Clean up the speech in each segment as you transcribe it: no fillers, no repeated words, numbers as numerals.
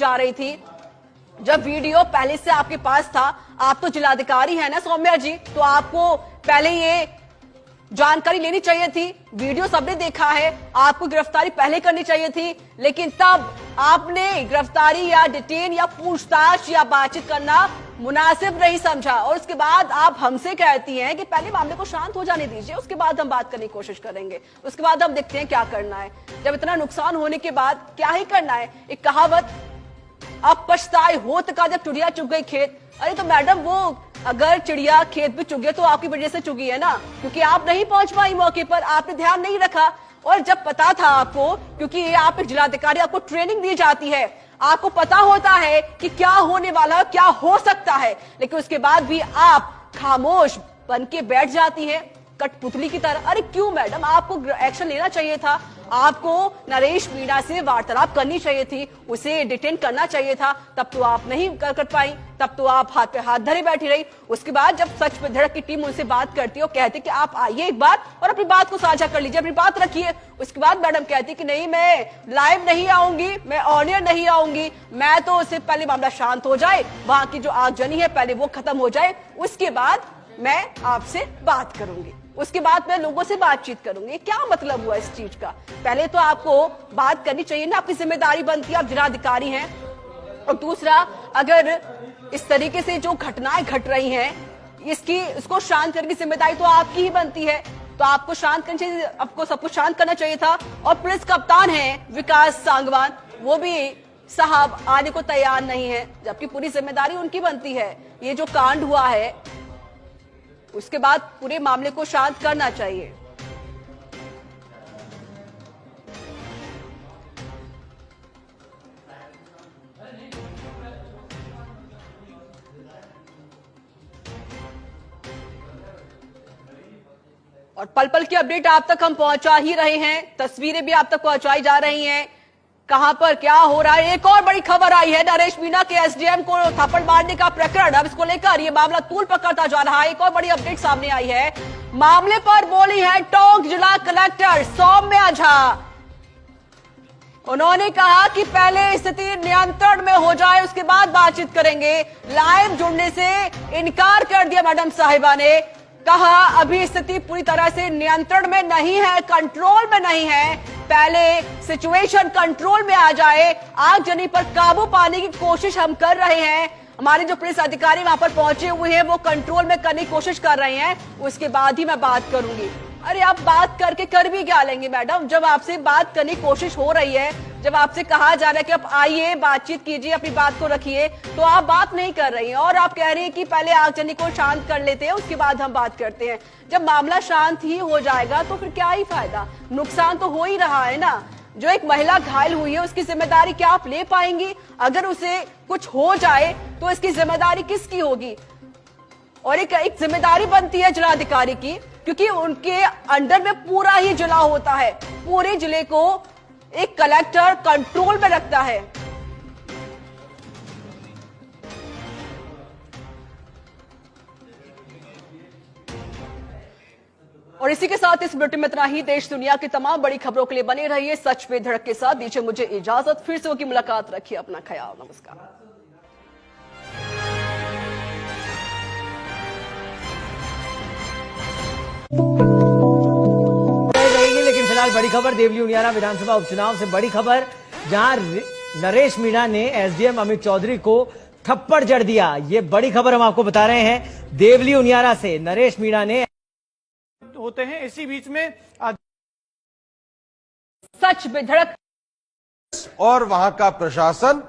जा रही थी, जब वीडियो पहले से आपके पास था, आप तो जिलाधिकारी है ना सौम्या जी, तो आपको पहले ये जानकारी लेनी चाहिए थी। वीडियो सबने देखा है, आपको गिरफ्तारी पहले करनी चाहिए थी, लेकिन तब आपने गिरफ्तारी या डिटेन या पूछताछ या बातचीत करना मुनासिब नहीं समझा। और उसके बाद आप हमसे कहती हैं कि पहले मामले को शांत हो जाने दीजिए, उसके बाद हम बात करने की कोशिश करेंगे, उसके बाद हम देखते हैं क्या करना है। जब इतना नुकसान होने के बाद क्या ही करना है। एक कहावत, अब पछताए होत का जब चिड़िया चुग गई खेत। अरे तो मैडम, वो अगर चिड़िया खेत में चुगी तो आपकी वजह से चुगी है ना, क्योंकि आप नहीं पहुंच पाई मौके पर, आपने ध्यान नहीं रखा। और जब पता था आपको, क्योंकि आप एक जिलाधिकारी, आपको ट्रेनिंग दी जाती है, आपको पता होता है कि क्या होने वाला है, क्या हो सकता है, लेकिन उसके बाद भी आप खामोश बन के बैठ जाती है कठपुतली की तरह। अरे क्यों मैडम, आपको एक्शन लेना चाहिए था, आपको नरेश मीणा से वार्तालाप करनी चाहिए थी, उसे डिटेन करना चाहिए था। तब तो आप नहीं कर पाई, तब तो आप हाथ पे हाथ धरे बैठी रही। उसके बाद जब सच पे धड़क की टीम उनसे बात करती है और कहती कि आप आइए एक बार और अपनी बात को साझा कर लीजिए, अपनी बात रखिए, उसके बाद मैडम कहती कि नहीं, मैं लाइव नहीं आऊंगी, मैं ऑन एयर नहीं आऊंगी, मैं तो उससे पहले मामला शांत हो जाए, वहां की जो आगजनी है पहले वो खत्म हो जाए, उसके बाद मैं आपसे बात करूंगी, उसके बाद मैं लोगों से बातचीत करूंगी। क्या मतलब हुआ इस चीज का? पहले तो आपको बात करनी चाहिए ना, आपकी जिम्मेदारी बनती है, आप जिलाधिकारी हैं। और दूसरा, अगर इस तरीके से जो घटनाएं घट रही हैं, इसको शांत करने की जिम्मेदारी तो आपकी ही बनती है, तो आपको शांत करना चाहिए, आपको सबको शांत करना चाहिए था। और पुलिस कप्तान है विकास सांगवान, वो भी साहब आने को तैयार नहीं है, जबकि पूरी जिम्मेदारी उनकी बनती है। ये जो कांड हुआ है उसके बाद पूरे मामले को शांत करना चाहिए। और पल पल की अपडेट आप तक हम पहुंचा ही रहे हैं, तस्वीरें भी आप तक पहुंचाई जा रही हैं, कहां पर क्या हो रहा है। एक और बड़ी खबर आई है, नरेश मीणा के एसडीएम को थप्पड़ मारने का प्रकरण, अब इसको लेकर ये मामला तूल पकड़ता जा रहा है। एक और बड़ी अपडेट सामने आई है, मामले पर बोली है टोंक जिला कलेक्टर सौम्या झा। उन्होंने कहा कि पहले स्थिति नियंत्रण में हो जाए, उसके बाद बातचीत करेंगे। लाइव जुड़ने से इनकार कर दिया मैडम साहिबा ने, कहा अभी स्थिति पूरी तरह से नियंत्रण में नहीं है, कंट्रोल में नहीं है, पहले सिचुएशन कंट्रोल में आ जाए, आगजनी पर काबू पाने की कोशिश हम कर रहे हैं। हमारे जो पुलिस अधिकारी वहां पर पहुंचे हुए हैं वो कंट्रोल में करने की कोशिश कर रहे हैं, उसके बाद ही मैं बात करूंगी। अरे आप बात करके कर भी क्या लेंगे मैडम, जब आपसे बात करने की कोशिश हो रही है, जब आपसे कहा जा रहा है कि आप आइए बातचीत कीजिए, अपनी बात को रखिए, तो आप बात नहीं कर रही हैं और आप कह रही हैं कि पहले आगजनी को शांत कर लेते हैं, उसके बाद हम बात करते हैं। जब मामला शांत ही हो जाएगा तो फिर क्या ही फायदा, नुकसान तो हो ही रहा है ना। जो एक महिला घायल हुई है उसकी जिम्मेदारी क्या आप ले पाएंगी? अगर उसे कुछ हो जाए तो इसकी जिम्मेदारी किसकी होगी? और एक जिम्मेदारी बनती है जिलाधिकारी की, क्योंकि उनके अंडर में पूरा ही जिला होता है, पूरे जिले को एक कलेक्टर कंट्रोल में रखता है। और इसी के साथ इस बुलेटिन में इतना ही। देश दुनिया की तमाम बड़ी खबरों के लिए बने रहिए सच पे धड़क के साथ। दीजिए मुझे इजाजत, फिर से होगी मुलाकात, रखिए अपना ख्याल, नमस्कार। लेकिन फिलहाल बड़ी खबर देवली उनियारा विधानसभा उपचुनाव से बड़ी खबर, जहां नरेश मीणा ने एसडीएम अमित चौधरी को थप्पड़ जड़ दिया। ये बड़ी खबर हम आपको बता रहे हैं देवली उनियारा से। नरेश मीणा ने होते हैं, इसी बीच में सच पे धड़क और वहां का प्रशासन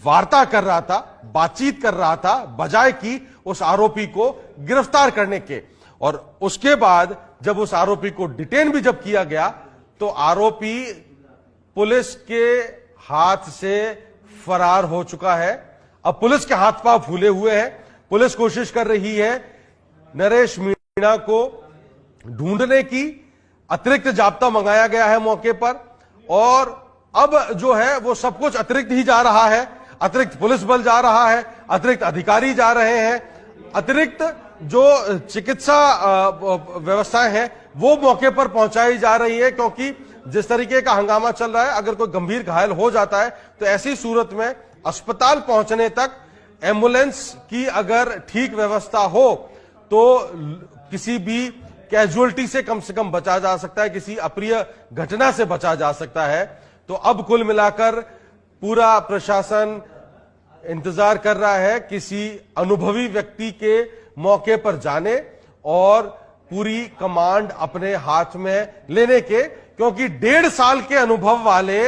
वार्ता कर रहा था, बातचीत कर रहा था, बजाय कि उस आरोपी को गिरफ्तार करने के। और उसके बाद जब उस आरोपी को डिटेन भी जब किया गया तो आरोपी पुलिस के हाथ से फरार हो चुका है। अब पुलिस के हाथ पांव फूले हुए हैं, पुलिस कोशिश कर रही है नरेश मीणा को ढूंढने की। अतिरिक्त जाब्ता मंगाया गया है मौके पर और अब जो है वो सब कुछ अतिरिक्त ही जा रहा है, अतिरिक्त पुलिस बल जा रहा है, अतिरिक्त अधिकारी जा रहे हैं, अतिरिक्त जो चिकित्सा व्यवस्थाएं हैं वो मौके पर पहुंचाई जा रही है, क्योंकि जिस तरीके का हंगामा चल रहा है, अगर कोई गंभीर घायल हो जाता है तो ऐसी सूरत में अस्पताल पहुंचने तक एम्बुलेंस की अगर ठीक व्यवस्था हो तो किसी भी कैजुअलिटी से कम बचा जा सकता है, किसी अप्रिय घटना से बचा जा सकता है। तो अब कुल मिलाकर पूरा प्रशासन इंतजार कर रहा है किसी अनुभवी व्यक्ति के मौके पर जाने और पूरी कमांड अपने हाथ में लेने के, क्योंकि 1.5 साल के अनुभव वाले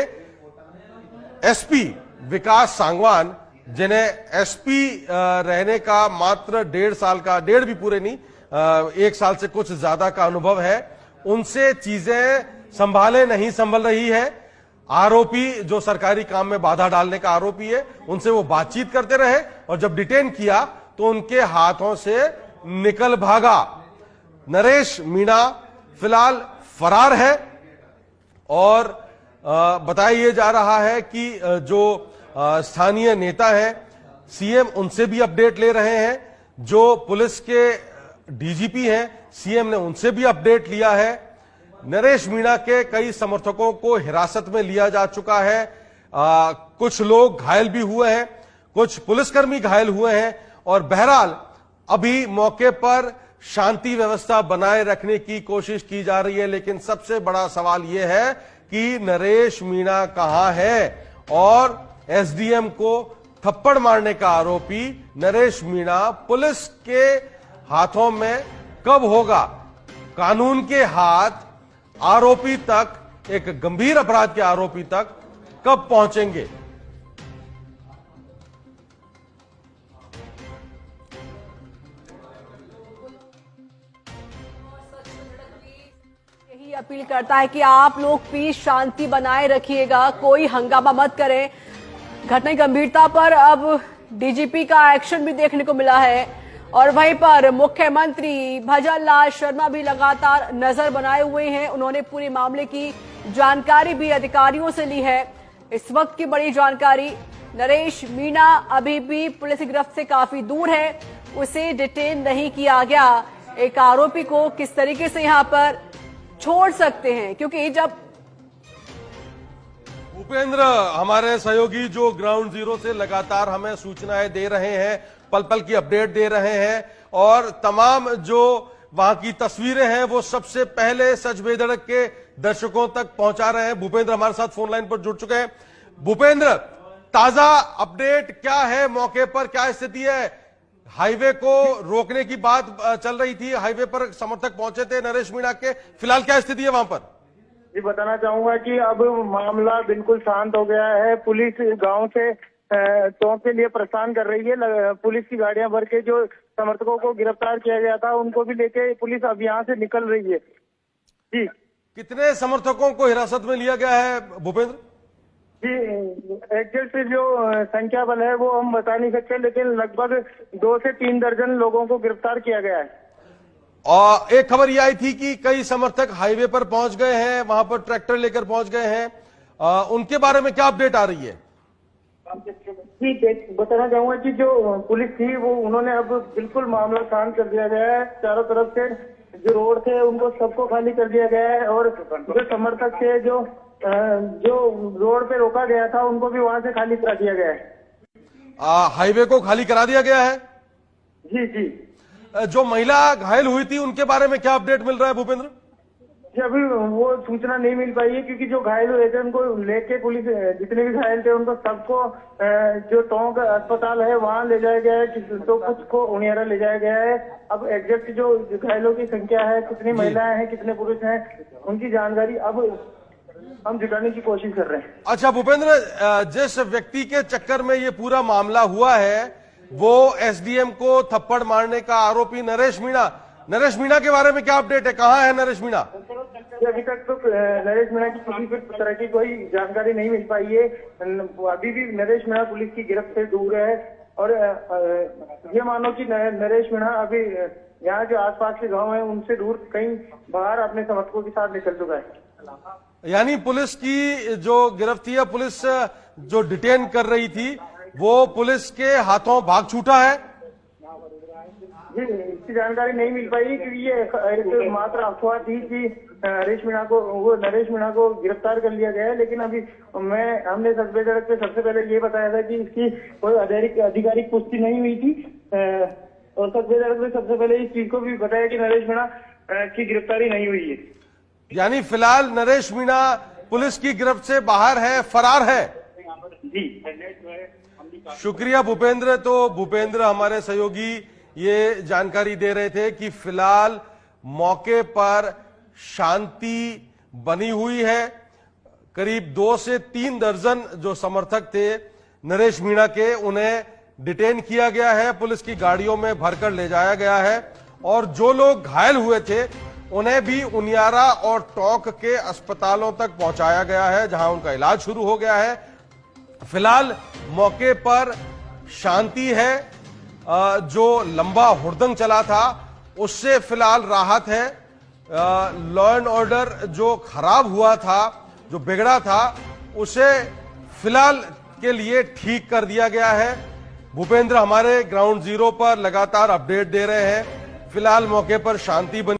एसपी विकास सांगवान, जिन्हें एसपी रहने का मात्र 1.5 साल का, 1.5 भी पूरे नहीं, 1 साल से कुछ ज्यादा का अनुभव है, उनसे चीजें संभाले नहीं संभल रही है। आरोपी जो सरकारी काम में बाधा डालने का आरोपी है, उनसे वो बातचीत करते रहे और जब डिटेन किया तो उनके हाथों से निकल भागा। नरेश मीणा फिलहाल फरार है और बताया जा रहा है कि जो स्थानीय नेता हैं सीएम, उनसे भी अपडेट ले रहे हैं। जो पुलिस के डीजीपी हैं सीएम ने उनसे भी अपडेट लिया है। नरेश मीणा के कई समर्थकों को हिरासत में लिया जा चुका है। कुछ लोग घायल भी हुए हैं, कुछ पुलिसकर्मी घायल हुए हैं और बहरहाल अभी मौके पर शांति व्यवस्था बनाए रखने की कोशिश की जा रही है। लेकिन सबसे बड़ा सवाल यह है कि नरेश मीणा कहां है और एसडीएम को थप्पड़ मारने का आरोपी नरेश मीणा पुलिस के हाथों में कब होगा। कानून के हाथ आरोपी तक, एक गंभीर अपराध के आरोपी तक कब पहुंचेंगे। यही अपील करता है कि आप लोग पीस शांति बनाए रखिएगा, कोई हंगामा मत करें। घटना की गंभीरता पर अब डीजीपी का एक्शन भी देखने को मिला है और वहीं पर मुख्यमंत्री भजन लाल शर्मा भी लगातार नजर बनाए हुए हैं। उन्होंने पूरे मामले की जानकारी भी अधिकारियों से ली है। इस वक्त की बड़ी जानकारी, नरेश मीणा अभी भी पुलिस की गिरफ्त से काफी दूर है, उसे डिटेन नहीं किया गया। एक आरोपी को किस तरीके से यहां पर छोड़ सकते हैं, क्योंकि जब भूपेंद्र हमारे सहयोगी जो ग्राउंड जीरो से लगातार हमें सूचनाएं दे रहे हैं, पल पल की अपडेट दे रहे हैं और तमाम जो वहां की तस्वीरें हैं वो सबसे पहले सच बेधड़क के दर्शकों तक पहुंचा रहे हैं। भूपेंद्र हमारे साथ फोन लाइन पर जुड़ चुके हैं। भूपेंद्र, ताजा अपडेट क्या है मौके पर, क्या स्थिति है? हाईवे को रोकने की बात चल रही थी, हाईवे पर समर्थक पहुंचे थे नरेश मीणा के, फिलहाल क्या स्थिति है वहां पर? जी बताना चाहूंगा कि अब मामला बिल्कुल शांत हो गया है। पुलिस गांव से टोंक के लिए प्रस्थान कर रही है। पुलिस की गाड़ियां भर के जो समर्थकों को गिरफ्तार किया गया था उनको भी लेके पुलिस अब यहाँ से निकल रही है। जी, कितने समर्थकों को हिरासत में लिया गया है भूपेंद्र? जी, एग्जैक्ट जो संख्या बल है वो हम बता नहीं सकते, लेकिन लगभग 2 से 3 दर्जन लोगों को गिरफ्तार किया गया है। और एक खबर यह आई थी कि कई समर्थक हाईवे पर पहुंच गए हैं, वहां पर ट्रैक्टर लेकर पहुंच गए हैं, उनके बारे में क्या अपडेट आ रही है? जी, बताना चाहूंगा कि जो पुलिस थी वो उन्होंने अब बिल्कुल मामला शांत कर दिया गया है। चारों तरफ से जो रोड थे उनको सबको खाली कर दिया गया है और जो समर्थक थे जो रोड पे रोका गया था उनको भी वहां से खाली करा दिया गया है। हाईवे को खाली करा दिया गया है? जी जी। जो महिला घायल हुई थी उनके बारे में क्या अपडेट मिल रहा है भूपेंद्र? जी, अभी वो सूचना नहीं मिल पाई है क्योंकि जो घायल हुए थे उनको लेके पुलिस, जितने भी घायल थे उनको सबको जो टोंक अस्पताल है वहां ले जाया गया है, तो कुछ को उनियारा ले जाया गया है। अब एग्जैक्ट जो घायलों की संख्या है, कितनी महिलाएं हैं कितने पुरुष हैं, उनकी जानकारी अब हम जुटाने की कोशिश कर रहे हैं। अच्छा भूपेंद्र, जिस व्यक्ति के चक्कर में ये पूरा मामला हुआ है वो एसडीएम को थप्पड़ मारने का आरोपी नरेश मीणा के बारे में क्या अपडेट है? कहाँ है नरेश मीणा? अभी तक तो नरेश मीणा की किसी भी तरह की कोई जानकारी नहीं मिल पाई है। अभी भी नरेश मीणा पुलिस की गिरफ्त से दूर है और ये मानो कि नरेश मीणा अभी यहाँ जो आसपास के गांव हैं उनसे दूर कहीं बाहर अपने समर्थकों के साथ निकल चुका है। यानी पुलिस की जो गिरफ्त है, पुलिस जो डिटेन कर रही थी वो पुलिस के हाथों भाग छूटा है? जी, इसकी जानकारी नहीं मिल पाई क्योंकि ये एक मात्र अफवाह थी कि नरेश मीणा को गिरफ्तार कर लिया गया है। लेकिन अभी हमने सब्जेक्ट पे सबसे पहले ये बताया था कि इसकी कोई आधिकारिक पुष्टि नहीं हुई थी और सब्जेक्ट में सबसे पहले इस चीज को भी बताया कि नरेश मीणा की गिरफ्तारी नहीं हुई है। यानी फिलहाल नरेश मीणा पुलिस की गिरफ्त से बाहर है, फरार है। जी शुक्रिया भूपेंद्र। तो भूपेंद्र हमारे सहयोगी ये जानकारी दे रहे थे कि फिलहाल मौके पर शांति बनी हुई है। करीब 2 से 3 दर्जन जो समर्थक थे नरेश मीणा के, उन्हें डिटेन किया गया है, पुलिस की गाड़ियों में भरकर ले जाया गया है और जो लोग घायल हुए थे उन्हें भी उनियारा और टोंक के अस्पतालों तक पहुंचाया गया है, जहां उनका इलाज शुरू हो गया है। फिलहाल मौके पर शांति है। जो लंबा हुड़दंग चला था उससे फिलहाल राहत है। लॉ एंड ऑर्डर जो खराब हुआ था, जो बिगड़ा था, उसे फिलहाल के लिए ठीक कर दिया गया है। भूपेंद्र हमारे ग्राउंड जीरो पर लगातार अपडेट दे रहे हैं। फिलहाल मौके पर शांति बनी